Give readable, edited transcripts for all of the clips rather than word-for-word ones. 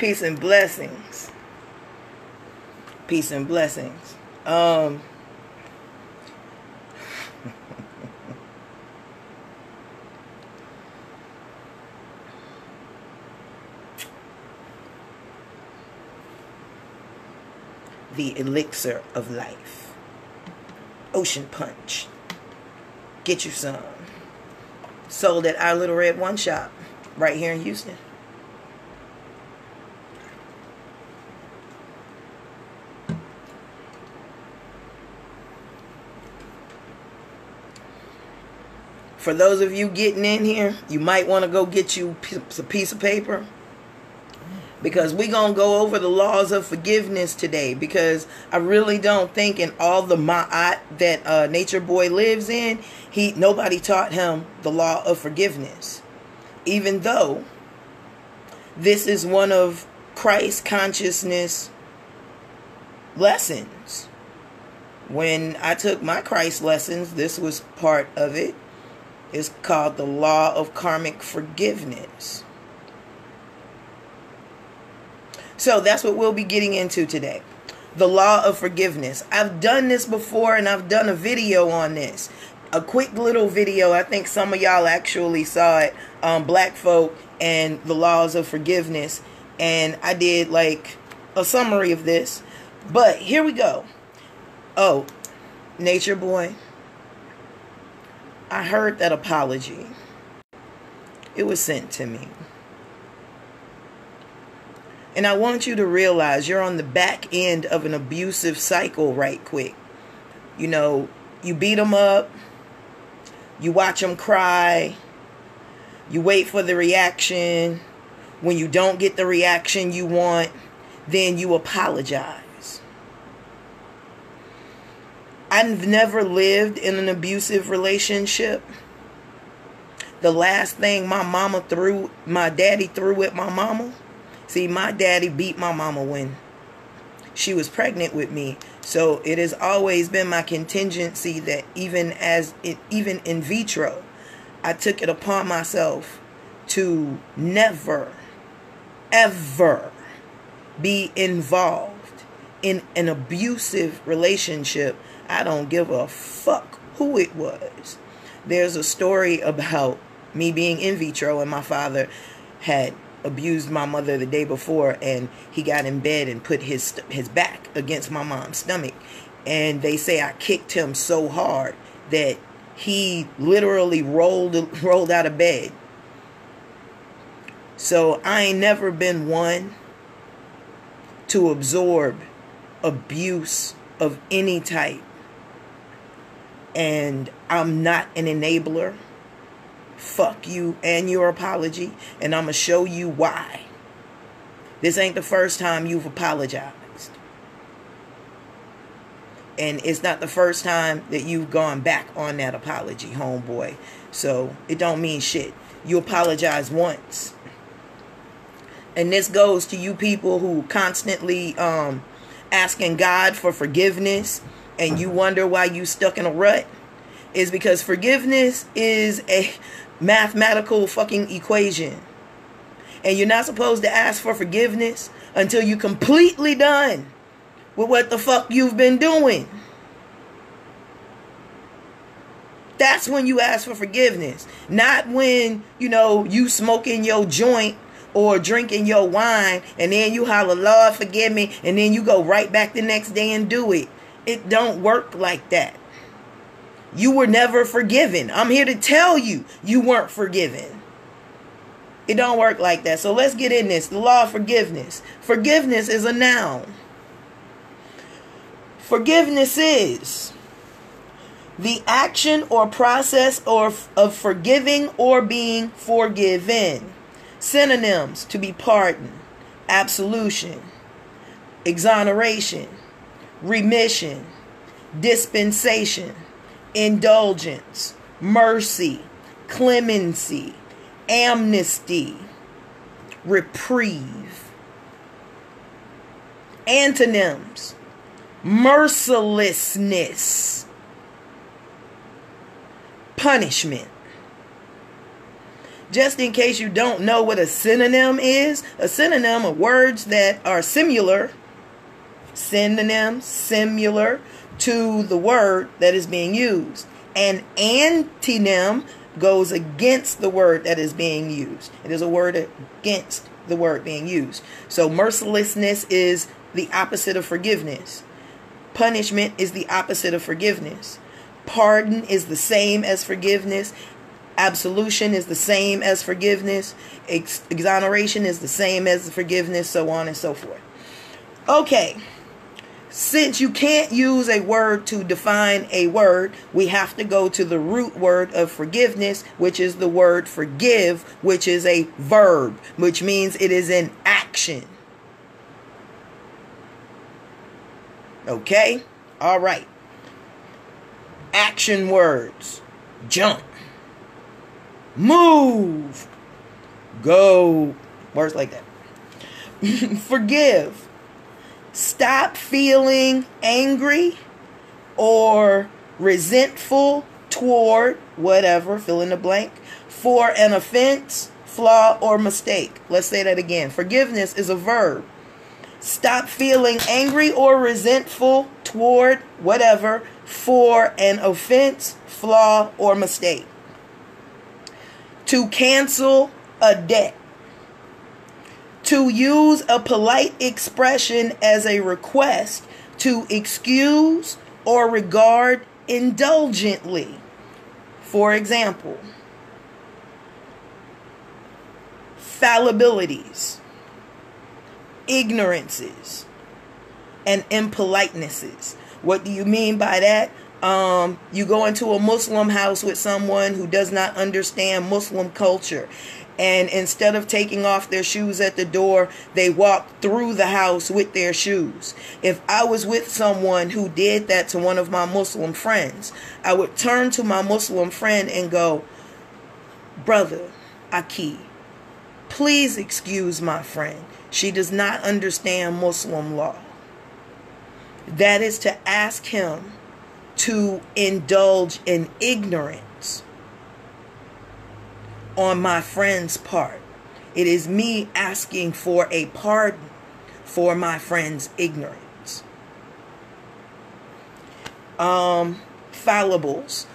Peace and blessings. Peace and blessings. The elixir of life. Ocean Punch. Get you some. Sold at our Little Red One Shop right here in Houston. For those of you getting in here, you might want to go get you a piece of paper, because we're going to go over the laws of forgiveness today, because I really don't think in all the ma'at that Nature Boy lives in, nobody taught him the law of forgiveness. Even though this is one of Christ consciousness lessons. When I took my Christ lessons, this was part of it. It's called the law of karmic forgiveness. So that's what we'll be getting into today. The law of forgiveness. I've done this before, and I've done a video on this. A quick little video. I think some of y'all actually saw it. Black folk and the laws of forgiveness. And I did like a summary of this. But here we go. Oh, Nature Boy. I heard that apology. It was sent to me. And I want you to realize you're on the back end of an abusive cycle right quick. You know, you beat them up. You watch them cry. You wait for the reaction. When you don't get the reaction you want, then you apologize. I've never lived in an abusive relationship. The last thing my daddy threw at my mama. See, my daddy beat my mama when she was pregnant with me. So it has always been my contingency that even in vitro, I took it upon myself to never, ever be involved in an abusive relationship. I don't give a fuck who it was. There's a story about me being in vitro, and my father had abused my mother the day before, and he got in bed and put his back against my mom's stomach, and they say I kicked him so hard that he literally rolled out of bed. So I ain't never been one to absorb abuse of any type. And I'm not an enabler. Fuck you and your apology. And I'm going to show you why. This ain't the first time you've apologized. And it's not the first time that you've gone back on that apology, homeboy. So it don't mean shit. You apologize once. And this goes to you people who constantly asking God for forgiveness, and you wonder why you stuck in a rut. Is because forgiveness is a mathematical fucking equation. And you're not supposed to ask for forgiveness until you're completely done with what the fuck you've been doing. That's when you ask for forgiveness. Not when, you smoking your joint or drinking your wine and then you holler, Lord, forgive me, and then you go right back the next day and do it. It don't work like that. You were never forgiven. I'm here to tell you, you weren't forgiven. It don't work like that. So let's get in this. The law of forgiveness. Forgiveness is a noun. Forgiveness is the action or process of forgiving or being forgiven. Synonyms: to be pardoned, absolution, exoneration, remission, dispensation, indulgence, mercy, clemency, amnesty, reprieve. Antonyms: mercilessness, punishment. Just in case you don't know what a synonym is, a synonym are words that are similar, similar to the word that is being used. An antonym goes against the word that is being used. It is a word against the word being used. So mercilessness is the opposite of forgiveness. Punishment is the opposite of forgiveness. Pardon is the same as forgiveness. Absolution is the same as forgiveness. Exoneration is the same as forgiveness, so on and so forth. Okay. Since you can't use a word to define a word, we have to go to the root word of forgiveness, which is the word forgive, which is a verb, which means it is an action. Okay? All right. Action words. Jump. Move. Go. Words like that. Forgive. Stop feeling angry or resentful toward whatever, fill in the blank, for an offense, flaw, or mistake. Let's say that again. Forgiveness is a verb. Stop feeling angry or resentful toward whatever for an offense, flaw, or mistake. To cancel a debt. To use a polite expression as a request to excuse or regard indulgently. For example, fallibilities, ignorances, and impolitenesses. What do you mean by that? You go into a Muslim house with someone who does not understand Muslim culture, and instead of taking off their shoes at the door, they walk through the house with their shoes. If I was with someone who did that to one of my Muslim friends, I would turn to my Muslim friend and go, "Brother Aki, please excuse my friend. She does not understand Muslim law." That is to ask him to indulge in ignorance on my friend's part. It is me asking for a pardon for my friend's ignorance. Fallibles.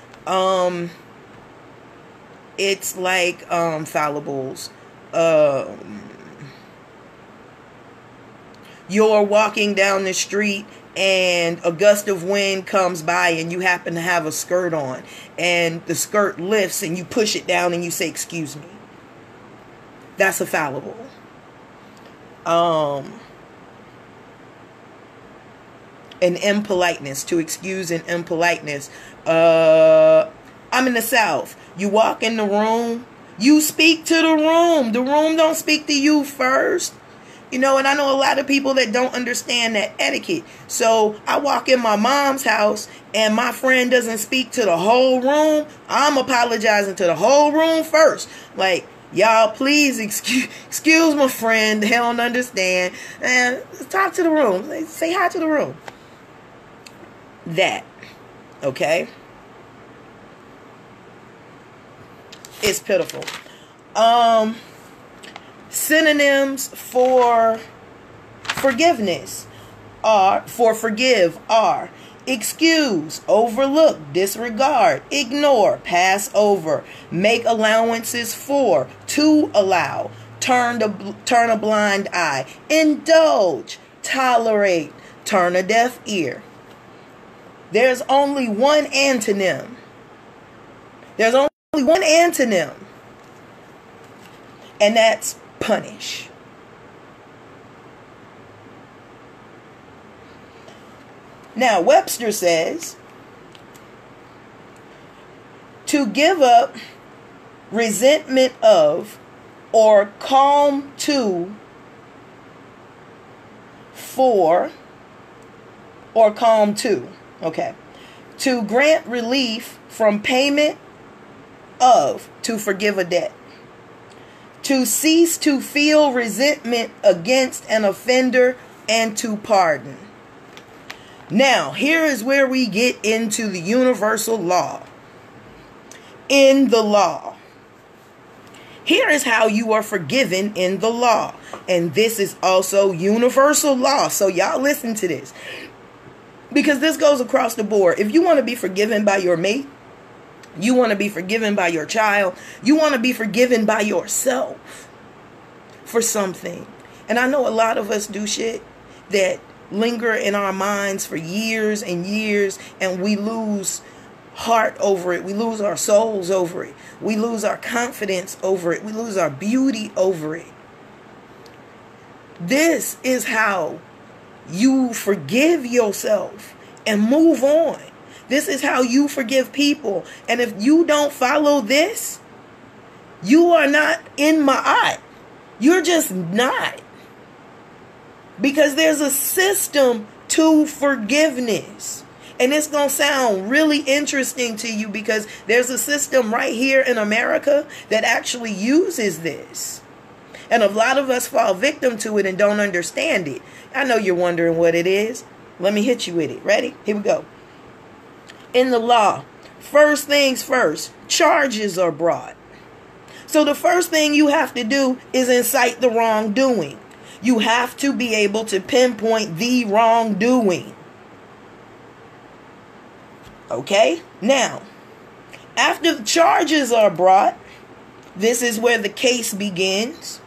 It's like fallibles. You're walking down the street and a gust of wind comes by and you happen to have a skirt on, and the skirt lifts and you push it down and you say, "Excuse me." That's a fallible. An impoliteness, to excuse an impoliteness. I'm in the South. You walk in the room, you speak to the room. The room don't speak to you first. You know, and I know a lot of people that don't understand that etiquette. So I walk in my mom's house and my friend doesn't speak to the whole room. I'm apologizing to the whole room first. Like, y'all, please excuse my friend. They don't understand. And talk to the room. Say hi to the room. That. Okay? It's pitiful. Synonyms for forgiveness are excuse, overlook, disregard, ignore, pass over, make allowances for, to allow, turn a blind eye, indulge, tolerate, turn a deaf ear. There's only one antonym. There's only one antonym, and that's punish. Now, Webster says, to give up, resentment of, or calm to, for, or calm to. Okay. To grant relief from payment of, to forgive a debt. To cease to feel resentment against an offender, and to pardon. Now, here is where we get into the universal law. In the law, Here is how you are forgiven in the law. And this is also universal law. So y'all listen to this. Because this goes across the board. If you want to be forgiven by your mate, you want to be forgiven by your child, you want to be forgiven by yourself for something. And I know a lot of us do shit that linger in our minds for years and years, and we lose heart over it. We lose our souls over it. We lose our confidence over it. We lose our beauty over it. This is how you forgive yourself and move on. This is how you forgive people. And if you don't follow this, you are not in my. You're just not. Because there's a system to forgiveness. And it's going to sound really interesting to you because there's a system right here in America that actually uses this. And a lot of us fall victim to it and don't understand it. I know you're wondering what it is. Let me hit you with it. Ready? Here we go. In the law, first things first, charges are brought. So the first thing you have to do is incite the wrongdoing. You have to be able to pinpoint the wrongdoing. Okay? Now, after the charges are brought, this is where the case begins.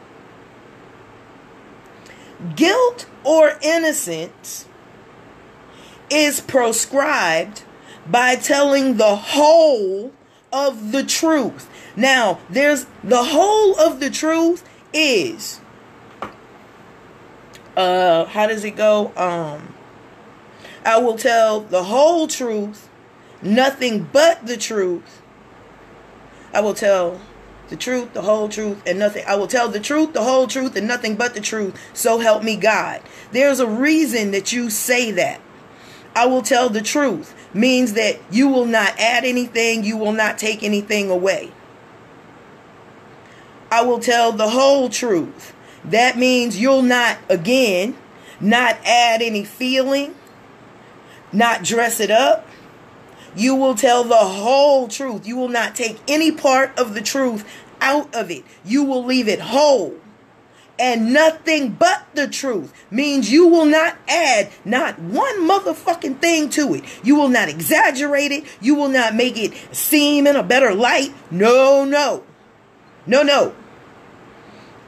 Guilt or innocence is proscribed by telling the whole of the truth. Now, there's the whole of the truth is, how does it go? I will tell the whole truth, nothing but the truth. I will tell the truth, the whole truth, and nothing. I will tell the truth, the whole truth, and nothing but the truth. So help me God. There's a reason that you say that. I will tell the truth means that you will not add anything. You will not take anything away. I will tell the whole truth. That means you'll not, again, not add any feeling, not dress it up. You will tell the whole truth. You will not take any part of the truth out of it. You will leave it whole. And nothing but the truth means you will not add not one motherfucking thing to it. You will not exaggerate it. You will not make it seem in a better light. No, no. No, no.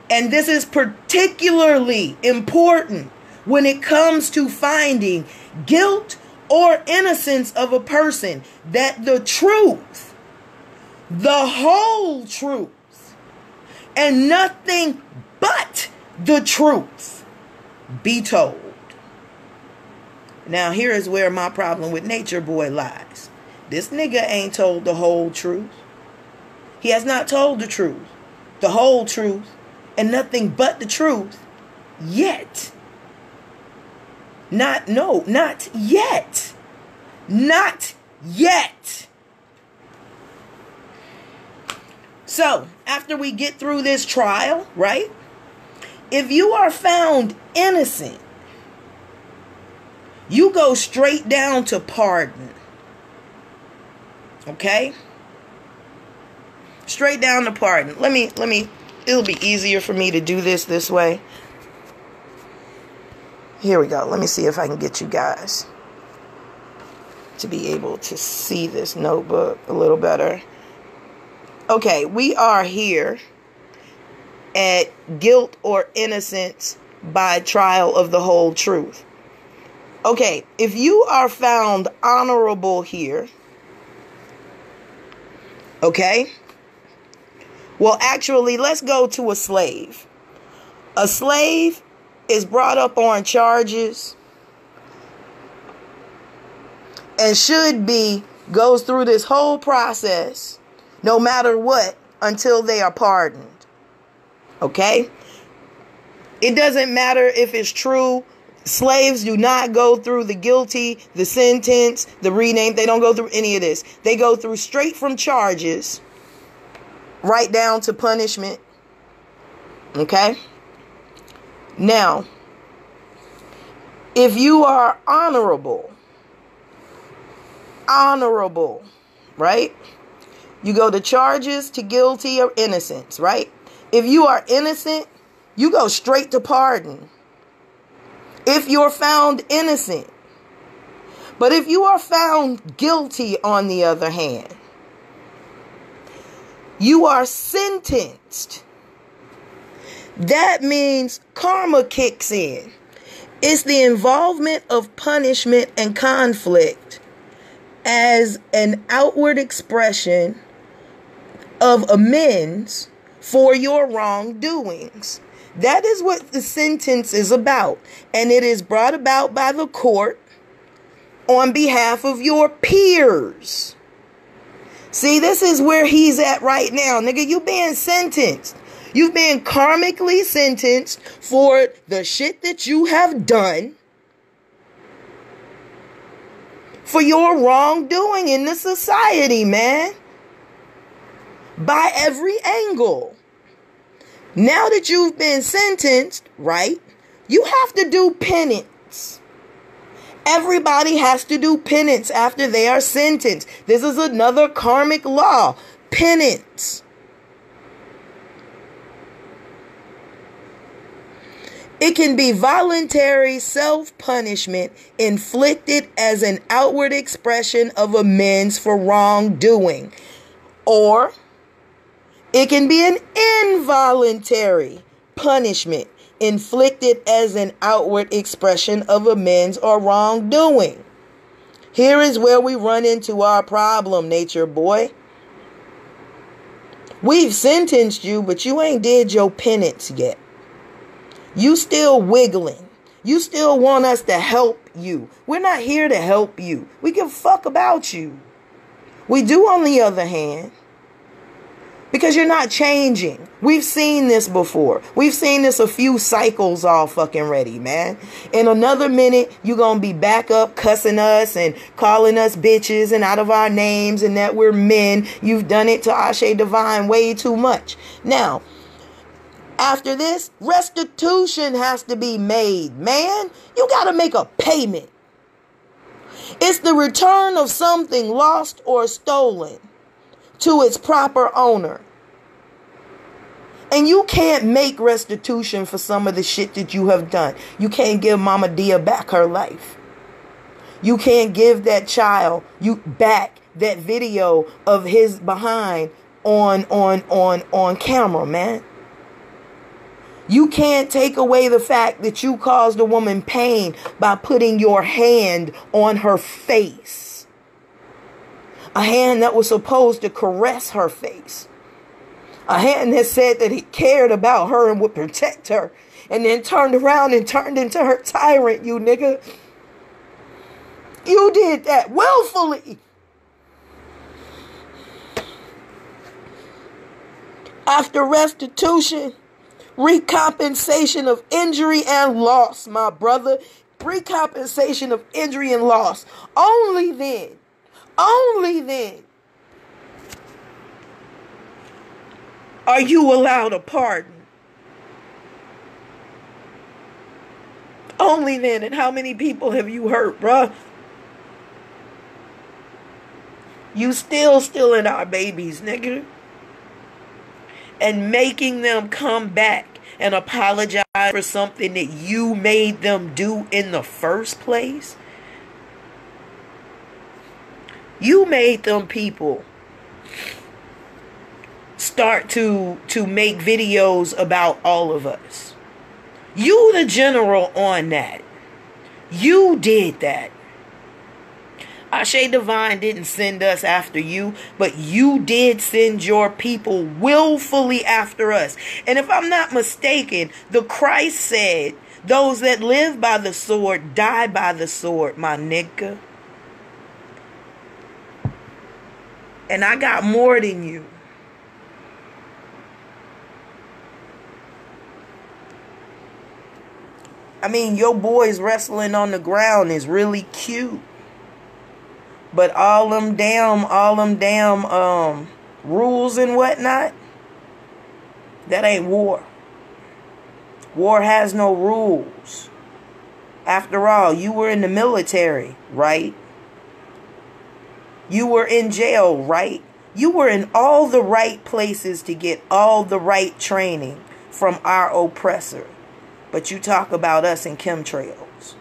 And this is particularly important when it comes to finding guilt or innocence of a person, that the truth, the whole truth, and nothing but the truth be told. Now here is where my problem with Nature Boy lies. This nigga ain't told the whole truth. He has not told the truth, the whole truth, and nothing but the truth yet. Not yet. Not yet. So, after we get through this trial, right? If you are found innocent, you go straight down to pardon. Okay? Straight down to pardon. Let me, it'll be easier for me to do this way. Here we go. Let me see if I can get you guys to be able to see this notebook a little better. Okay, we are here at guilt or innocence by trial of the whole truth. Okay, if you are found honorable here, okay? Well, actually, let's go to a slave. A slave is brought up on charges and goes through this whole process, no matter what, until they are pardoned. Okay? It doesn't matter if it's true. Slaves do not go through the guilty, the sentence, the rename. They don't go through any of this. They go through straight from charges right down to punishment. Okay? Now, if you are honorable, right? You go to charges to guilty or innocence, right? If you are innocent, you go straight to pardon. If you're found innocent. But if you are found guilty, on the other hand, you are sentenced. That means karma kicks in. It's the involvement of punishment and conflict as an outward expression of amends for your wrongdoings. That is what the sentence is about. And it is brought about by the court on behalf of your peers. See, this is where he's at right now. Nigga, you being sentenced. You've been karmically sentenced for the shit that you have done, for your wrongdoing in the society, man. By every angle. Now that you've been sentenced, right? You have to do penance. Everybody has to do penance after they are sentenced. This is another karmic law. Penance. It can be voluntary self-punishment inflicted as an outward expression of amends for wrongdoing. Or it can be an involuntary punishment inflicted as an outward expression of amends or wrongdoing. Here is where we run into our problem, nature boy. We've sentenced you, but you ain't did your penance yet. You still wiggling. You still want us to help you. We're not here to help you. We give a fuck about you. We do, on the other hand, because you're not changing. We've seen this before. We've seen this a few cycles all fucking ready, man. In another minute, you're going to be back up cussing us and calling us bitches and out of our names and that we're men. You've done it to Ashe Divine way too much. Now, after this, restitution has to be made, man. You got to make a payment. It's the return of something lost or stolen to its proper owner. And you can't make restitution for some of the shit that you have done. You can't give Mama Dia back her life. You can't give that child back that video of his behind on camera, man. You can't take away the fact that you caused a woman pain by putting your hand on her face. A hand that was supposed to caress her face. A hand that said that he cared about her and would protect her. And then turned around and turned into her tyrant, you nigga. You did that willfully. After restitution, recompensation of injury and loss, my brother. Recompensation of injury and loss. Only then are you allowed a pardon. Only then. And how many people have you hurt, bruh? You still stealing our babies, nigga. And making them come back and apologize for something that you made them do in the first place. You made them people start to make videos about all of us. You the general on that. You did that. Ashe Divine didn't send us after you, but you did send your people willfully after us. And if I'm not mistaken, the Christ said, those that live by the sword die by the sword, my nigga. And I got more than you. I mean, your boys wrestling on the ground is really cute. But all them damn rules and whatnot, that ain't war. War has no rules. After all, you were in the military, right? You were in jail, right? You were in all the right places to get all the right training from our oppressor. But you talk about us in chemtrails.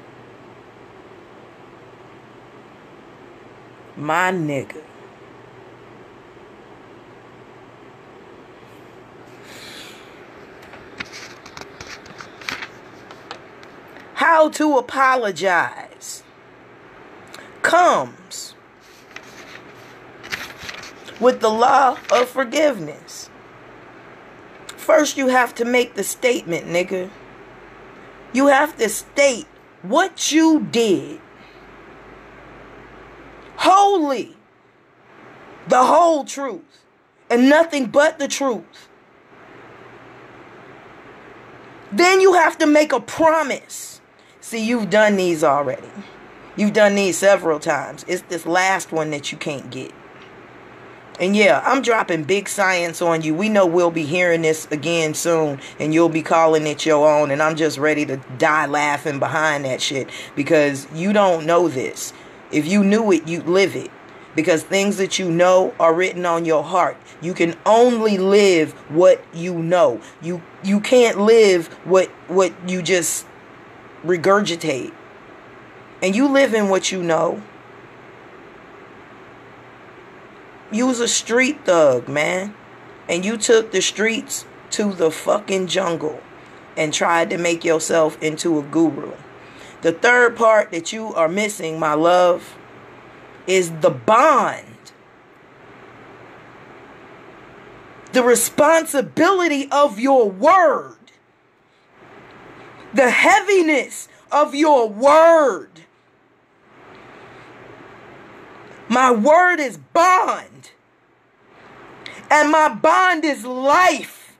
My nigga. How to apologize comes with the law of forgiveness. First, you have to make the statement, nigga. You have to state what you did. Wholly. The whole truth. And nothing but the truth. Then you have to make a promise. See, you've done these already. You've done these several times. It's this last one that you can't get. And yeah, I'm dropping big science on you. We know we'll be hearing this again soon. And you'll be calling it your own. And I'm just ready to die laughing behind that shit. Because you don't know this. If you knew it, you'd live it. Because things that you know are written on your heart. You can only live what you know. You can't live what you just regurgitate. And you live in what you know. You was a street thug, man. And you took the streets to the fucking jungle and tried to make yourself into a guru. The third part that you are missing, my love, is the bond. The responsibility of your word. The heaviness of your word. My word is bond. And my bond is life.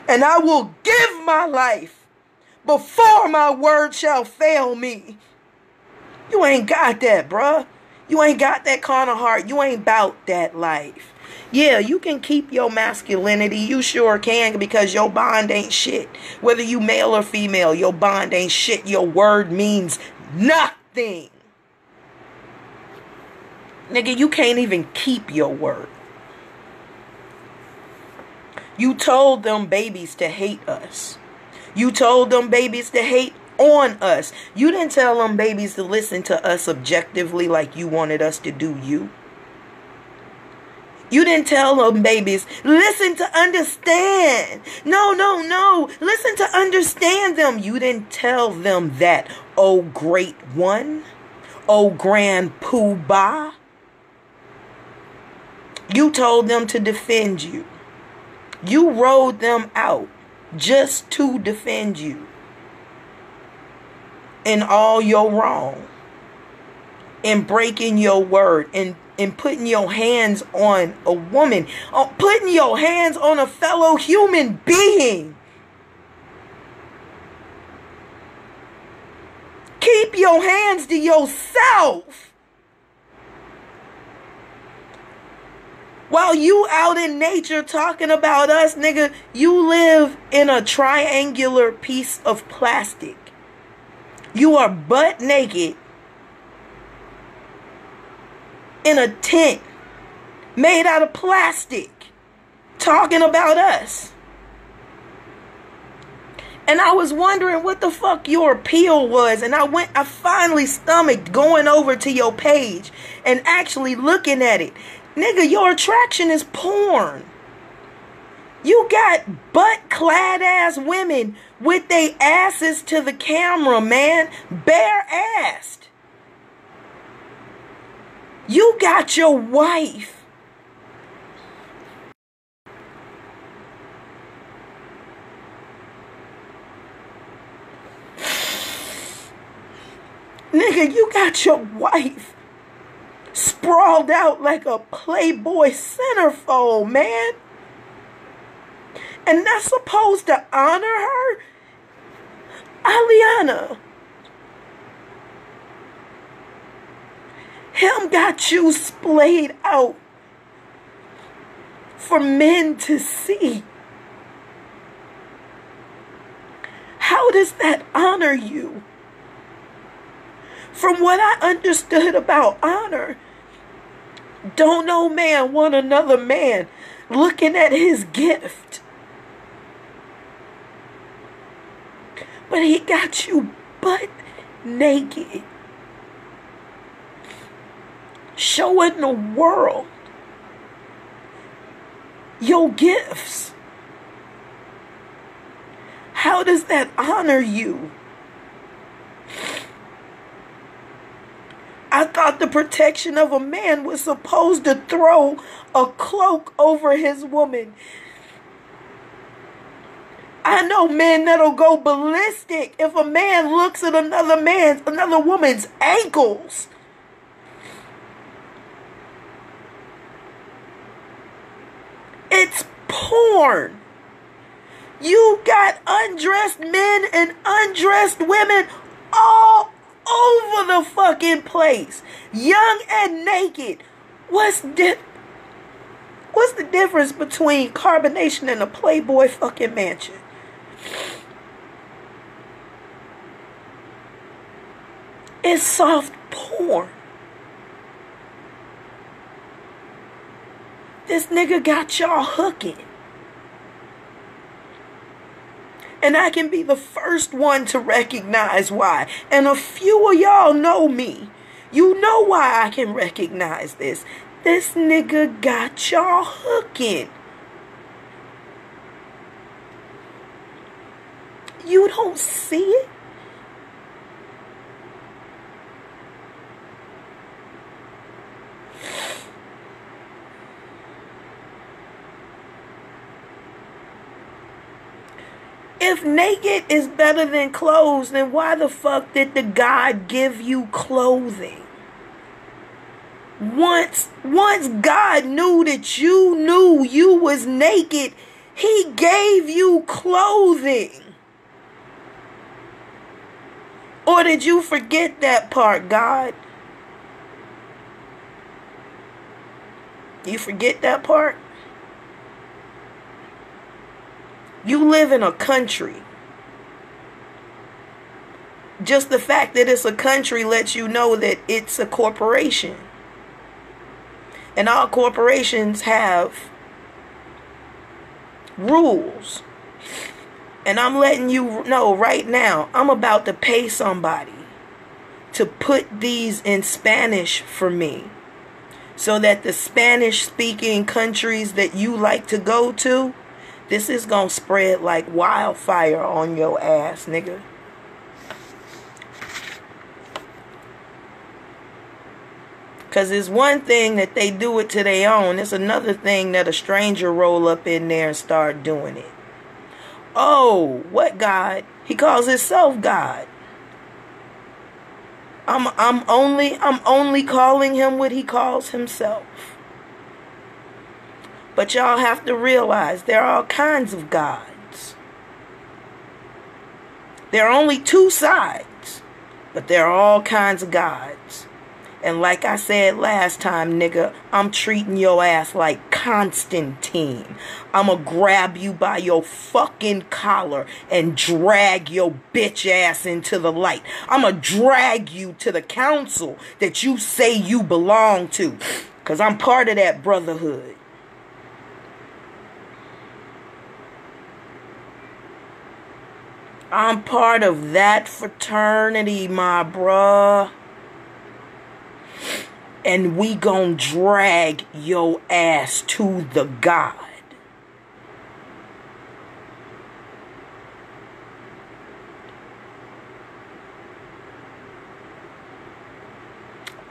And I will give my life before my word shall fail me. You ain't got that, bruh. You ain't got that kind of heart. You ain't about that life. Yeah, you can keep your masculinity. You sure can, because your bond ain't shit. Whether you male or female, your bond ain't shit. Your word means nothing. Nigga, you can't even keep your word. You told them babies to hate us. You told them babies to hate on us. You didn't tell them babies to listen to us objectively like you wanted us to do you. You didn't tell them babies, listen to understand. No. Listen to understand them. You didn't tell them that, oh great one, oh grand poobah. You told them to defend you. You rode them out just to defend you. In all your wrong. In breaking your word. In putting your hands on a woman. Putting your hands on a fellow human being. Keep your hands to yourself. While you out in nature talking about us, nigga, you live in a triangular piece of plastic. You are butt naked in a tent made out of plastic talking about us. And I was wondering what the fuck your appeal was. And I finally stomached going over to your page and actually looking at it. Nigga, your attraction is porn. You got butt-clad ass women with their asses to the camera, man. Bare-assed. You got your wife. Nigga, you got your wife sprawled out like a Playboy centerfold, man. And that's supposed to honor her? Aliana. Him got you splayed out for men to see. How does that honor you? From what I understood about honor, Don't no man want another man looking at his gift. But he got you butt naked, showing the world your gifts. How does that honor you? I thought the protection of a man was supposed to throw a cloak over his woman. I know men that'll go ballistic if a man looks at another woman's ankles. It's porn. You got undressed men and undressed women all over the fucking place, young and naked. What's the difference between carbonation and a Playboy fucking mansion? It's soft porn. This nigga got y'all hooking. And I can be the first one to recognize why. And a few of y'all know me. You know why I can recognize this. This nigga got y'all hooking. You don't see it? If naked is better than clothes, then why the fuck did the God give you clothing? Once God knew that you knew you was naked, he gave you clothing. Or did you forget that part, God? You forget that part? You live in a country. Just the fact that it's a country lets you know that it's a corporation. And all corporations have rules. And I'm letting you know right now, I'm about to pay somebody to put these in Spanish for me, so that the Spanish-speaking countries that you like to go to, this is gonna spread like wildfire on your ass, nigga. Because it's one thing that they do it to their own. It's another thing that a stranger roll up in there and start doing it. Oh, what God? He calls himself God. I'm only calling him what he calls himself. But y'all have to realize there are all kinds of gods. There are only two sides, but there are all kinds of gods. And like I said last time, nigga, I'm treating your ass like Constantine. I'ma grab you by your fucking collar and drag your bitch ass into the light. I'ma drag you to the council that you say you belong to, because I'm part of that brotherhood. I'm part of that fraternity, my bruh. And we gon' drag your ass to the God.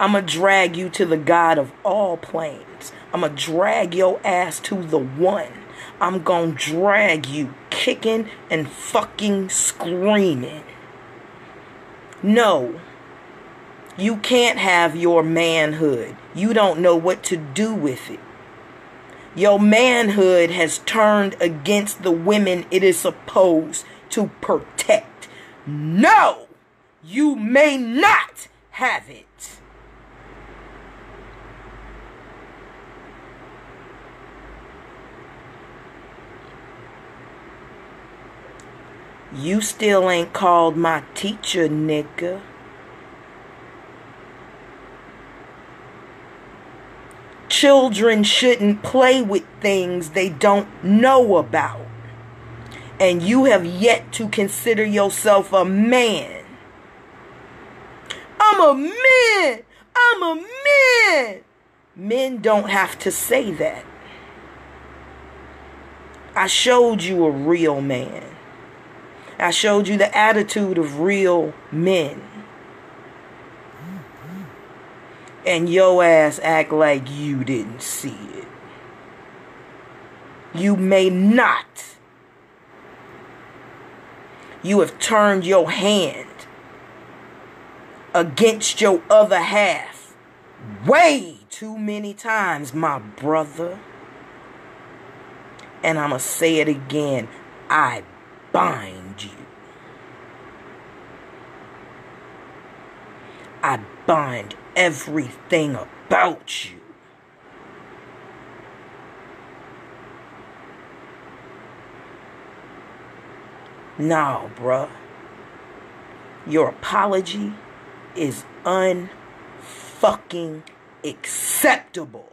I'ma drag you to the God of all planes. I'ma drag your ass to the one. I'm gonna drag you kicking and fucking screaming. No. You can't have your manhood. You don't know what to do with it. Your manhood has turned against the women it is supposed to protect. No! You may not have it. You still ain't called my teacher, nigga. children shouldn't play with things they don't know about. And you have yet to consider yourself a man. I'm a man. I'm a man. Men don't have to say that. I showed you a real man. I showed you the attitude of real men. And your ass act like you didn't see it. You may not. You have turned your hand against your other half way too many times, my brother. And I'm going to say it again. I bind you. I bind everything about you. No, bruh. Your apology is unfucking acceptable.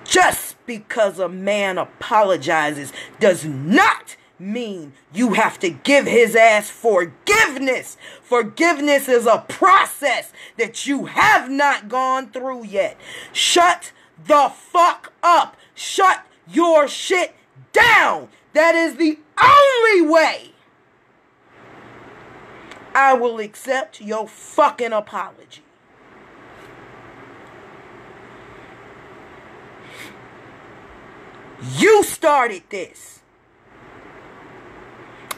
Just because a man apologizes does not mean you have to give his ass forgiveness. Forgiveness is a process that you have not gone through yet. Shut the fuck up. Shut your shit down. That is the only way I will accept your fucking apology. You started this.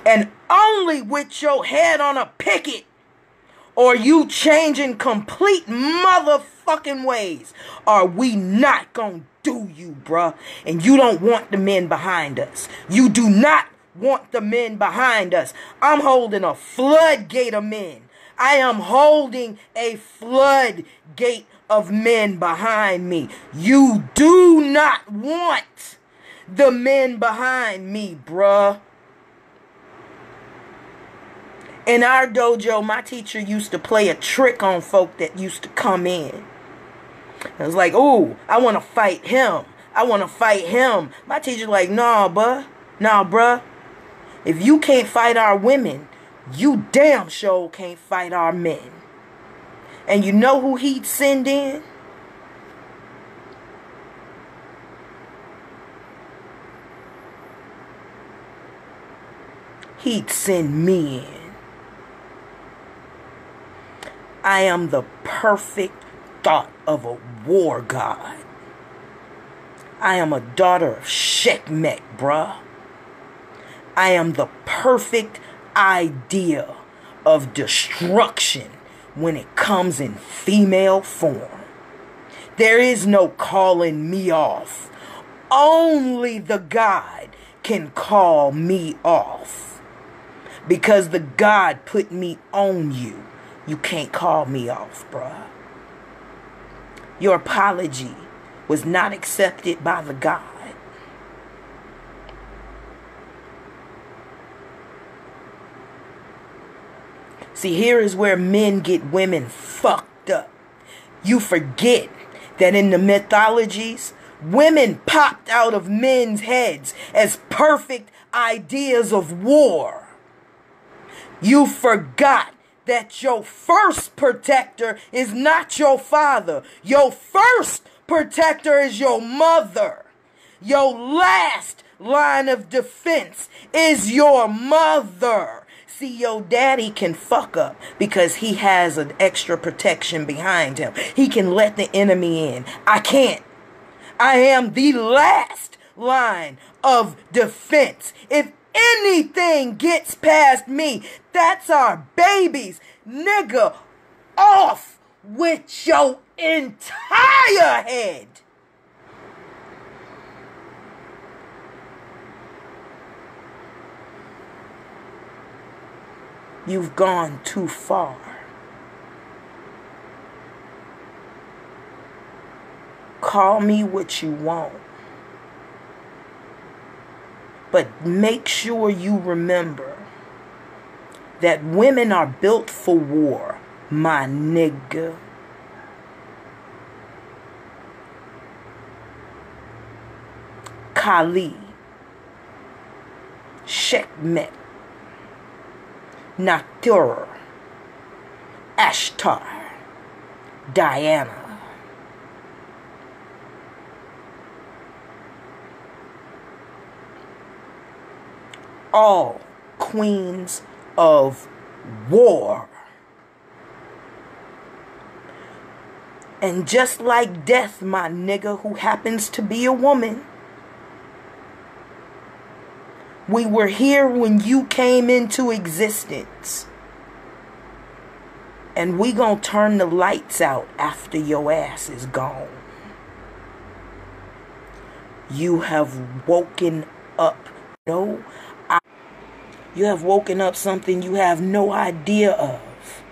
And only with your head on a picket or you changing complete motherfucking ways are we not gonna do you, bruh. And you don't want the men behind us. You do not want the men behind us. I'm holding a floodgate of men. I am holding a floodgate of men behind me. You do not want the men behind me, bruh. In our dojo, my teacher used to play a trick on folk that used to come in. It was like, ooh, I want to fight him. I want to fight him. My teacher's like, nah, bruh. If you can't fight our women, you damn sure can't fight our men. And you know who he'd send in? He'd send me in. I am the perfect thought of a war god. I am a daughter of Shekmet, bruh. I am the perfect idea of destruction when it comes in female form. There is no calling me off. Only the God can call me off. Because the God put me on you. You can't call me off, bruh. Your apology was not accepted by the God. See, here is where men get women fucked up. You forget that in the mythologies, women popped out of men's heads as perfect ideas of war. You forgot that your first protector is not your father. Your first protector is your mother. Your last line of defense is your mother. See, your daddy can fuck up because he has an extra protection behind him. He can let the enemy in. I can't. I am the last line of defense. If anything gets past me, that's our babies. Nigga, off with your entire head. You've gone too far. Call me what you want. But make sure you remember that women are built for war, my nigga. Kali, Sekhmet, Natur, Ashtar, Diana. All queens of war. And just like death, my nigga, who happens to be a woman, we were here when you came into existence. And we gonna turn the lights out after your ass is gone. You have woken up. You have woken up something you have no idea of.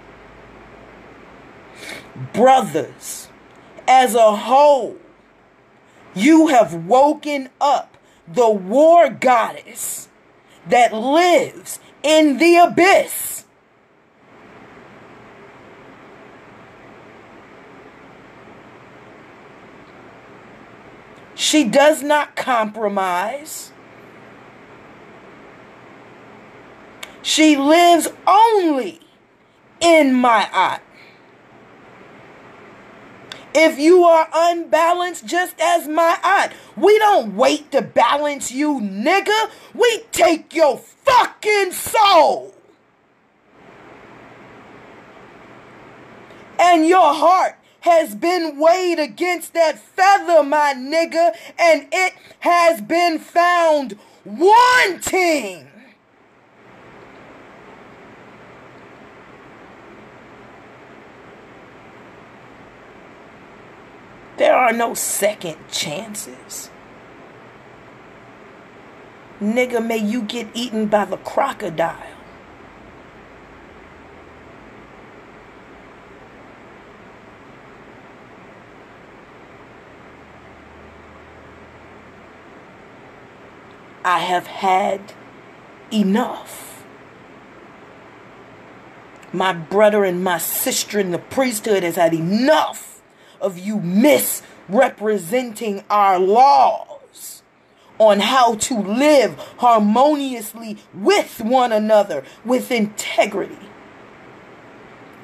Brothers, as a whole, you have woken up the war goddess that lives in the abyss. She does not compromise. She lives only in my eye. If you are unbalanced, just as my aunt, we don't wait to balance you, nigga. We take your fucking soul. And your heart has been weighed against that feather, my nigga, and it has been found wanting. There are no second chances. Nigga, may you get eaten by the crocodile. I have had enough. My brother and my sister in the priesthood has had enough of you misrepresenting our laws on how to live harmoniously with one another, with integrity,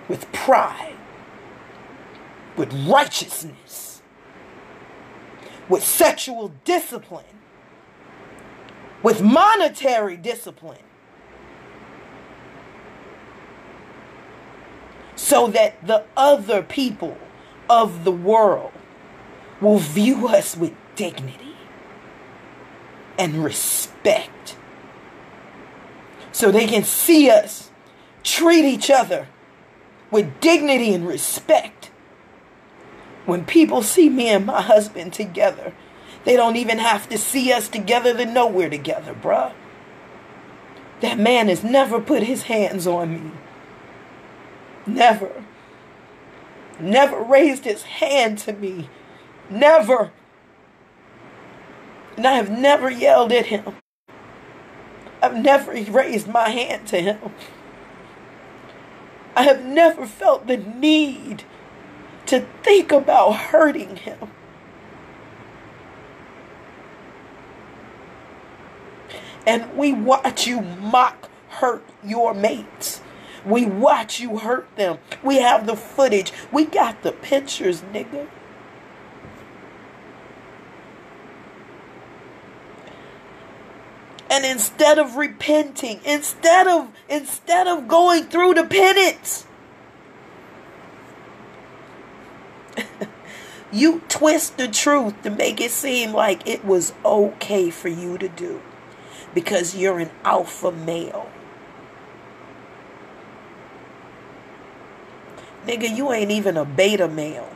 with pride, with righteousness, with sexual discipline, with monetary discipline, so that the other people of the world will view us with dignity and respect, so they can see us treat each other with dignity and respect. When people see me and my husband together, they don't even have to see us together to know we're together, bruh. That man has never put his hands on me. Never. Never raised his hand to me. Never. And I have never yelled at him. I've never raised my hand to him. I have never felt the need to think about hurting him. And we watch you mock hurt your mates. We watch you hurt them. We have the footage. We got the pictures, nigga. And instead of repenting, instead of going through the penance, you twist the truth to make it seem like it was okay for you to do because you're an alpha male. Nigga, you ain't even a beta male.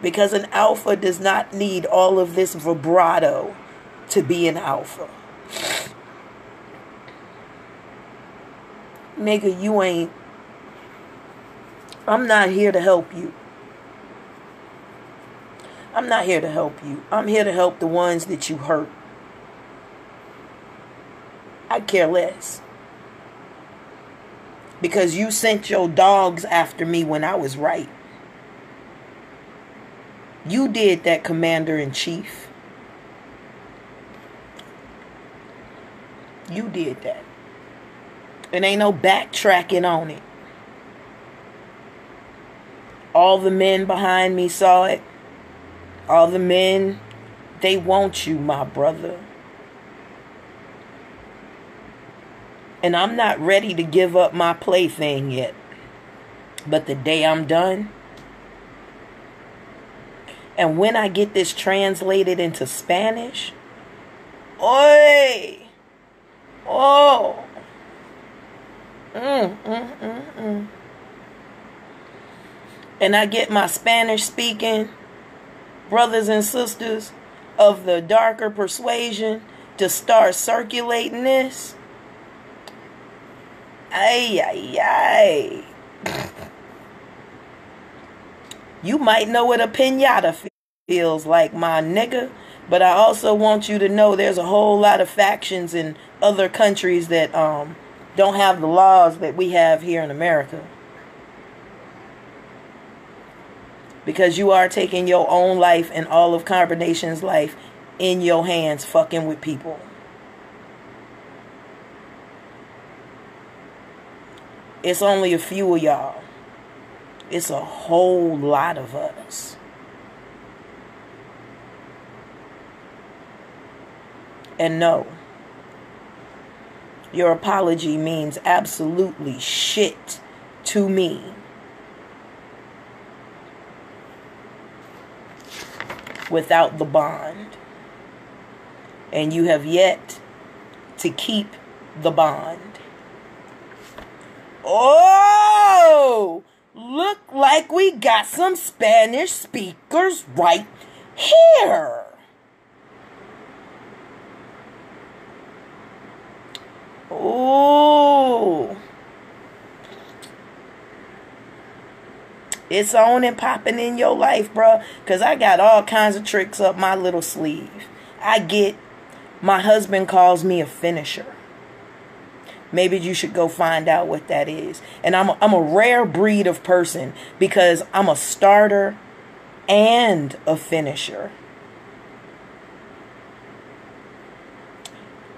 Because an alpha does not need all of this vibrato to be an alpha. Nigga, you ain't. I'm not here to help you. I'm not here to help you. I'm here to help the ones that you hurt. I care less. Because you sent your dogs after me when I was right. You did that, Commander-in-Chief. You did that. And ain't no backtracking on it. All the men behind me saw it. All the men, they want you, my brother. And I'm not ready to give up my plaything yet. But the day I'm done, and when I get this translated into Spanish, oi, oh, and I get my Spanish speaking brothers and sisters of the darker persuasion to start circulating this. Ay, ay, ay. You might know what a piñata feels like, my nigga. But I also want you to know there's a whole lot of factions in other countries that don't have the laws that we have here in America. Because you are taking your own life and all of Carbonation's life in your hands, fucking with people. It's only a few of y'all. It's a whole lot of us. And no, your apology means absolutely shit to me. Without the bond. And you have yet to keep the bond. Oh, look like we got some Spanish speakers right here. Oh, it's on and popping in your life, bro. Because I got all kinds of tricks up my little sleeve. My husband calls me a finisher. Maybe you should go find out what that is. And I'm a rare breed of person because I'm a starter and a finisher.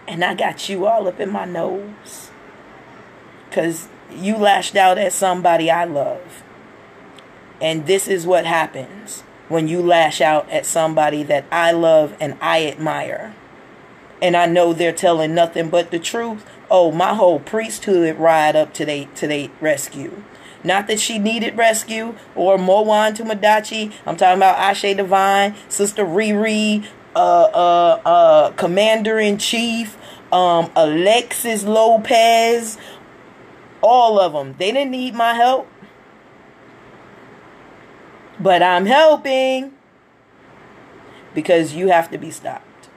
And I got you all up in my nose. Because you lashed out at somebody I love. And this is what happens when you lash out at somebody that I love and I admire. And I know they're telling nothing but the truth. Oh, my whole priesthood ride up to they rescue. Not that she needed rescue or Mowan Tumadachi. I'm talking about Ashe Divine, Sister Riri, Commander-in-Chief, Alexis Lopez, all of them. They didn't need my help. But I'm helping. Because you have to be stopped.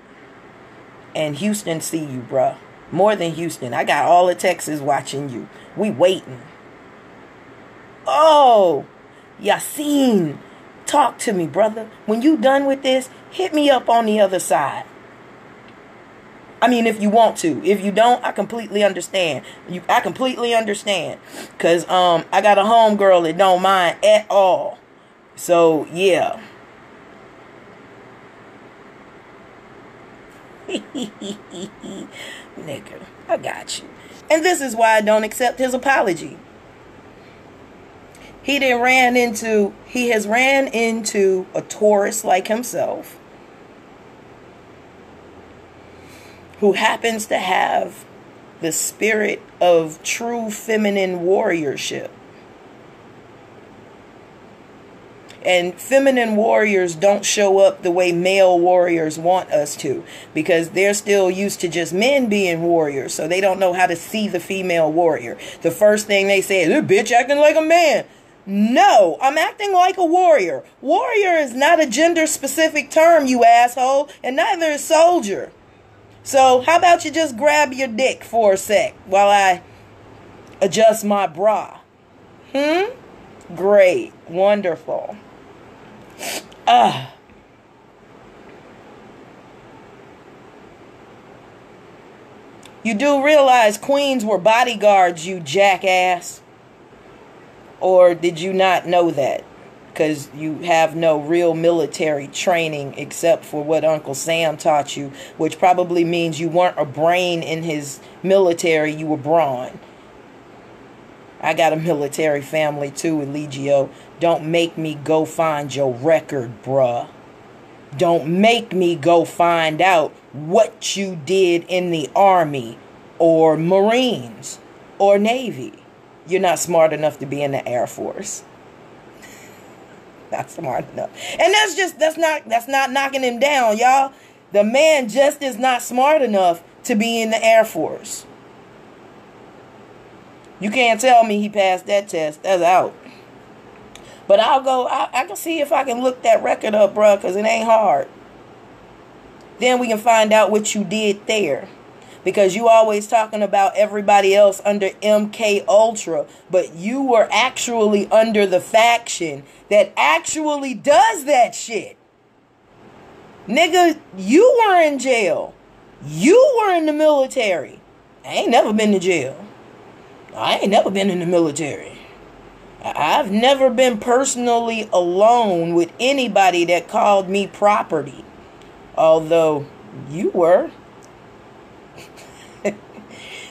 And Houston see you, bruh. More than Houston. I got all of Texas watching you. We waiting. Oh, Yassine. Talk to me, brother. When you done with this, hit me up on the other side. I mean, if you want to. If you don't, I completely understand. I completely understand. Because I got a homegirl that don't mind at all. So, yeah. Nigga, I got you. And this is why I don't accept his apology. He has ran into a Taurus like himself who happens to have the spirit of true feminine warriorship. And feminine warriors don't show up the way male warriors want us to, because they're still used to just men being warriors, so they don't know how to see the female warrior. The first thing they say is, this bitch acting like a man. No, I'm acting like a warrior. Warrior is not a gender-specific term, you asshole, and neither is soldier. So how about you just grab your dick for a sec while I adjust my bra? Great. Wonderful. You do realize queens were bodyguards, you jackass? Or did you not know that? because you have no real military training except for what Uncle Sam taught you, which probably means you weren't a brain in his military, you were brawn. I got a military family too, Eligio. Don't make me go find your record, bruh. Don't make me go find out what you did in the Army or Marines or Navy. You're not smart enough to be in the Air Force. Not smart enough. And that's not knocking him down, y'all. The man just is not smart enough to be in the Air Force. You can't tell me he passed that test. That's out. But I can see if I can look that record up, bruh, because it ain't hard. Then we can find out what you did there. Because you always talking about everybody else under MK Ultra, but you were actually under the faction that actually does that shit. Nigga, you were in jail. You were in the military. I ain't never been to jail. I ain't never been in the military. I've never been personally alone with anybody that called me property. Although you were.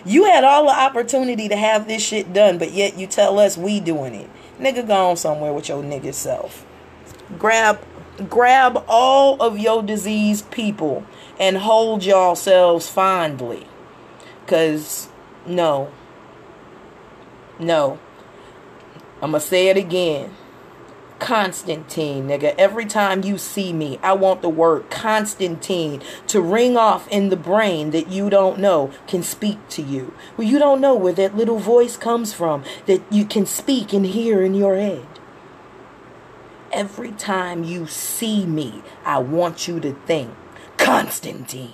You had all the opportunity to have this shit done, but yet you tell us we doing it. Nigga, go on somewhere with your nigga self. Grab all of your diseased people and hold yourselves fondly. Because, no. I'm going to say it again. Constantine, nigga. Every time you see me, I want the word Constantine to ring off in the brain that you don't know can speak to you. Well, you don't know where that little voice comes from that you can speak and hear in your head. Every time you see me, I want you to think Constantine.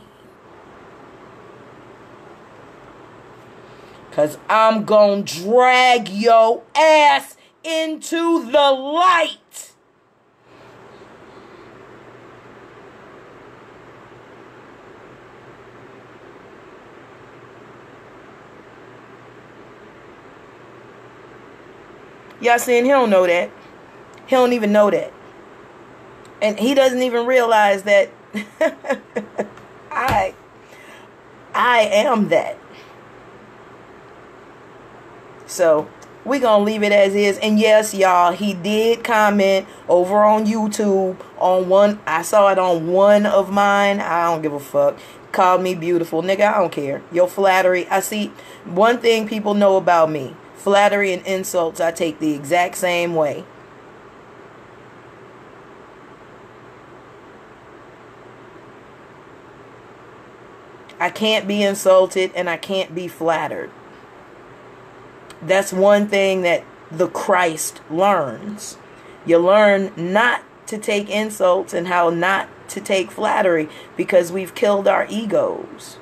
Because I'm going to drag your ass into the light. Y'all saying he don't know that. He don't even know that. And he doesn't even realize that I am that. So we're going to leave it as is. And yes, y'all, he did comment over on YouTube on one. I saw it on one of mine. I don't give a fuck. Called me beautiful. Nigga, I don't care. Your flattery. I see one thing people know about me. Flattery and insults I take the exact same way. I can't be insulted and I can't be flattered. That's one thing that the Christ learns. You learn not to take insults and how not to take flattery because we've killed our egos.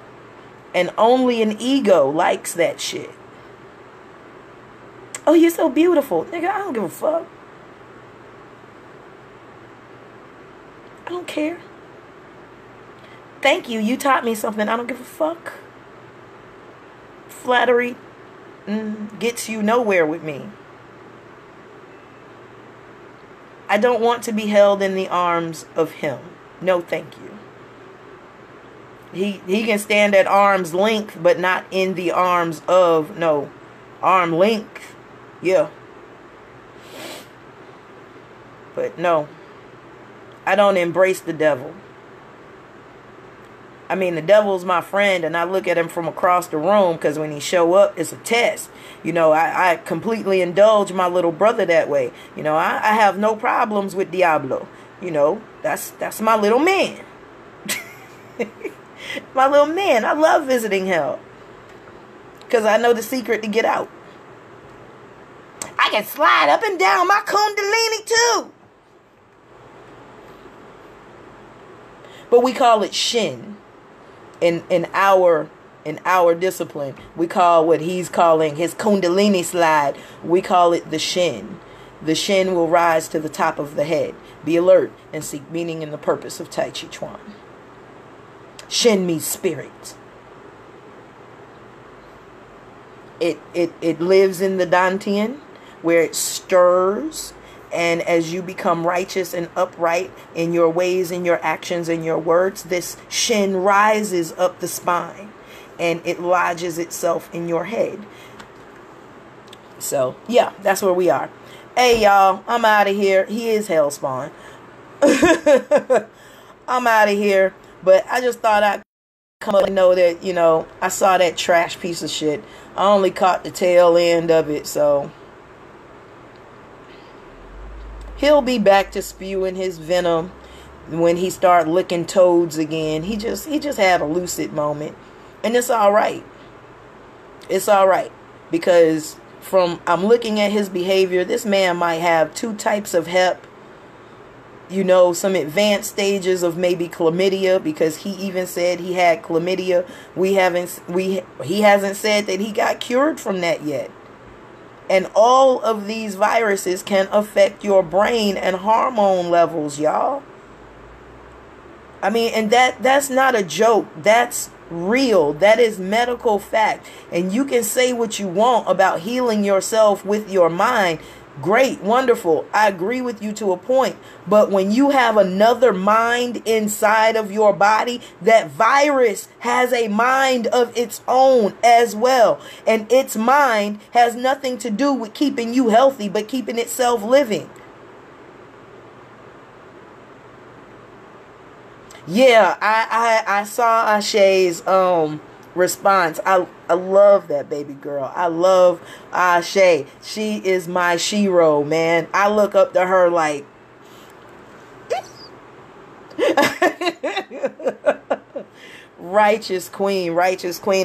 And only an ego likes that shit. Oh, you're so beautiful. Nigga, I don't give a fuck. I don't care. Thank you. You taught me something. I don't give a fuck. Flattery gets you nowhere with me. I don't want to be held in the arms of him. No, thank you. He can stand at arm's length, but not in the arms of, no, arm length. Yeah. But no, I don't embrace the devil. I mean, the devil's my friend, and I look at him from across the room because when he show up, it's a test. You know, I completely indulge my little brother that way. You know, I have no problems with Diablo. You know, that's my little man. My little man. I love visiting hell because I know the secret to get out. I can slide up and down my kundalini too. But we call it shin. In our discipline, we call what he's calling his kundalini slide, we call it the shin. The shin will rise to the top of the head. Be alert and seek meaning in the purpose of Tai Chi Chuan. Shin means spirit. It lives in the Dantian, where it stirs And as you become righteous and upright in your ways, in your actions, and your words, this shin rises up the spine and it lodges itself in your head. So, yeah, that's where we are. Hey, y'all, I'm out of here. He is Hellspawn. I'm out of here. But I just thought I'd come up and know that, you know, I saw that trash piece of shit. I only caught the tail end of it, so he'll be back to spewing his venom when he start licking toads again. He just had a lucid moment, and it's all right. It's all right, because I'm looking at his behavior. This man might have 2 types of hep. You know, some advanced stages of maybe chlamydia, because he even said he had chlamydia. He hasn't said that he got cured from that yet. And all of these viruses can affect your brain and hormone levels, y'all. I mean, and that's not a joke. That's real. That is medical fact. And you can say what you want about healing yourself with your mind. Great, wonderful. I agree with you to a point. But when you have another mind inside of your body, that virus has a mind of its own as well. And its mind has nothing to do with keeping you healthy, but keeping itself living. Yeah, I saw Ashe's response. I love that baby girl. I love Ashe. She is my shero, man. I look up to her like righteous queen.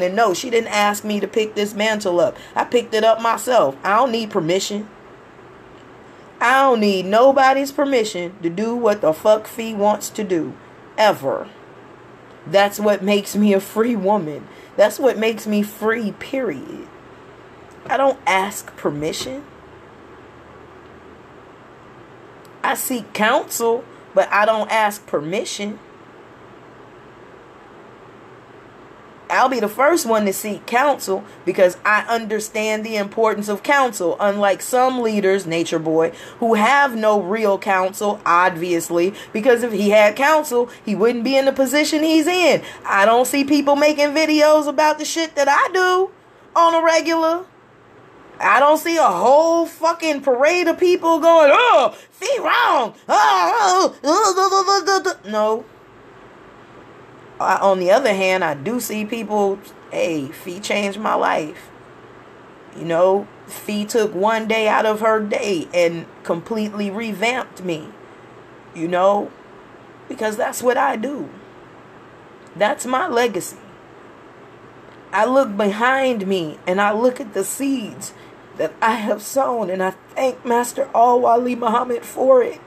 And no, she didn't ask me to pick this mantle up. I picked it up myself. I don't need permission. I don't need nobody's permission to do what the fuck Fee wants to do. Ever. That's what makes me a free woman. That's what makes me free, period. I don't ask permission. I seek counsel, but I don't ask permission. I'll be the first one to seek counsel because I understand the importance of counsel, unlike some leaders, Nature Boy, who have no real counsel, obviously, because if he had counsel, he wouldn't be in the position he's in. I don't see people making videos about the shit that I do on a regular. I don't see a whole fucking parade of people going, oh, Fee wrong. No. On the other hand, I do see people, hey, Fee changed my life. You know, Fee took one day out of her day and completely revamped me. You know, because that's what I do. That's my legacy. I look behind me and I look at the seeds that I have sown, and I thank Master Al-Wali Muhammad for it.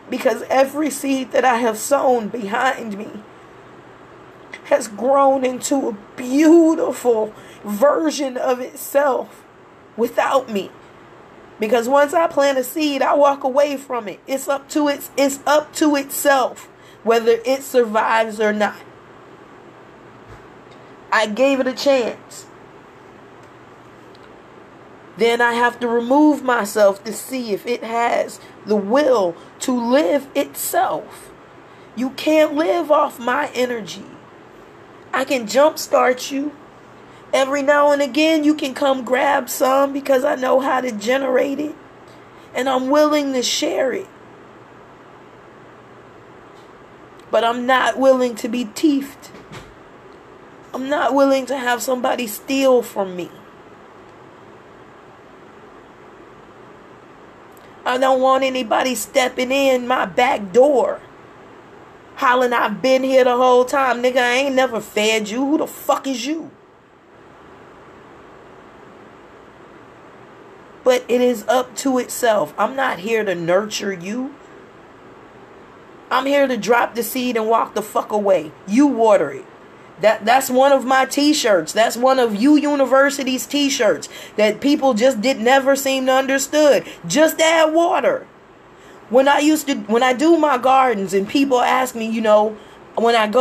Because every seed that I have sown behind me has grown into a beautiful version of itself without me. Because once I plant a seed, I walk away from it. It's up to itself whether it survives or not. I gave it a chance. Then I have to remove myself to see if it has the will to live itself. You can't live off my energy. I can jumpstart you. Every now and again you can come grab some because I know how to generate it. And I'm willing to share it. But I'm not willing to be teethed. I'm not willing to have somebody steal from me. I don't want anybody stepping in my back door, hollering, I've been here the whole time. Nigga, I ain't never fed you. Who the fuck is you? But it is up to itself. I'm not here to nurture you. I'm here to drop the seed and walk the fuck away. You water it. That's one of my t-shirts. That's one of U University's t-shirts that people just never seem to understood. Just add water. When I do my gardens and people ask me, you know, when I'm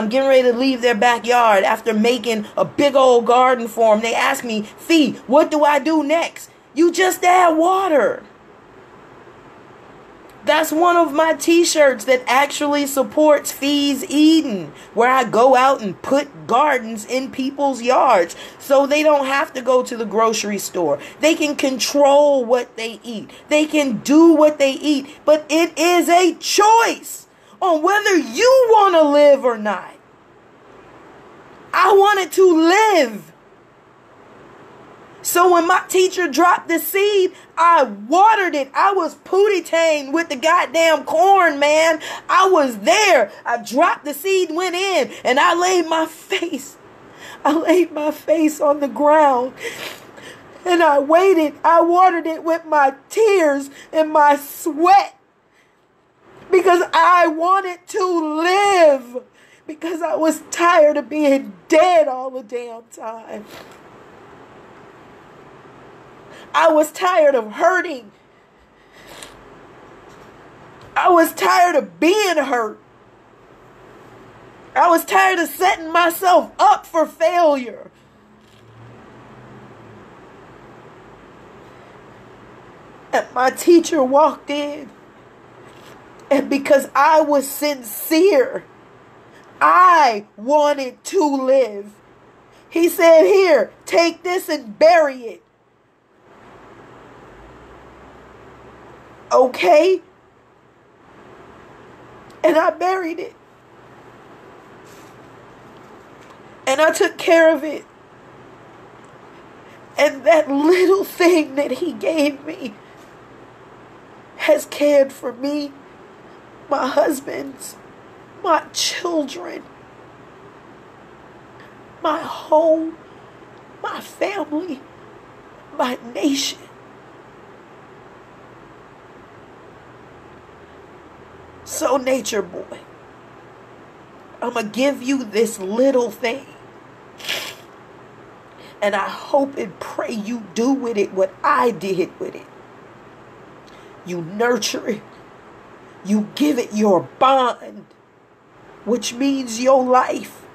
getting ready to leave their backyard after making a big old garden for them, they ask me, Fee, what do I do next? You just add water. That's one of my t-shirts that actually supports Fees Eden, where I go out and put gardens in people's yards so they don't have to go to the grocery store. They can control what they eat. They can do what they eat. But it is a choice on whether you want to live or not. I wanted to live. So when my teacher dropped the seed, I watered it. I was pootie-tang with the goddamn corn, man. I was there. I dropped the seed, went in, and I laid my face on the ground. And I waited. I watered it with my tears and my sweat. Because I wanted to live. Because I was tired of being dead all the damn time. I was tired of hurting. I was tired of being hurt. I was tired of setting myself up for failure. And my teacher walked in. And because I was sincere, I wanted to live. He said, "Here, take this and bury it." Okay? And I buried it. And I took care of it. And that little thing that he gave me has cared for me, my husbands, my children, my home, my family, my nation. So, nature boy, I'm going to give you this little thing. And I hope and pray you do with it what I did with it. You nurture it. You give it your bond, which means your life.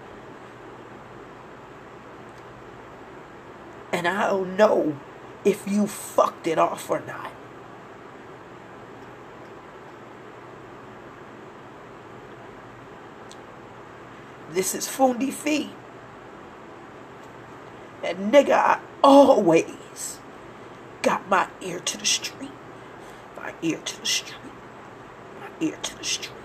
And I don't know if you fucked it off or not. This is Fundi Fee. And nigga, I always got my ear to the street. My ear to the street. My ear to the street.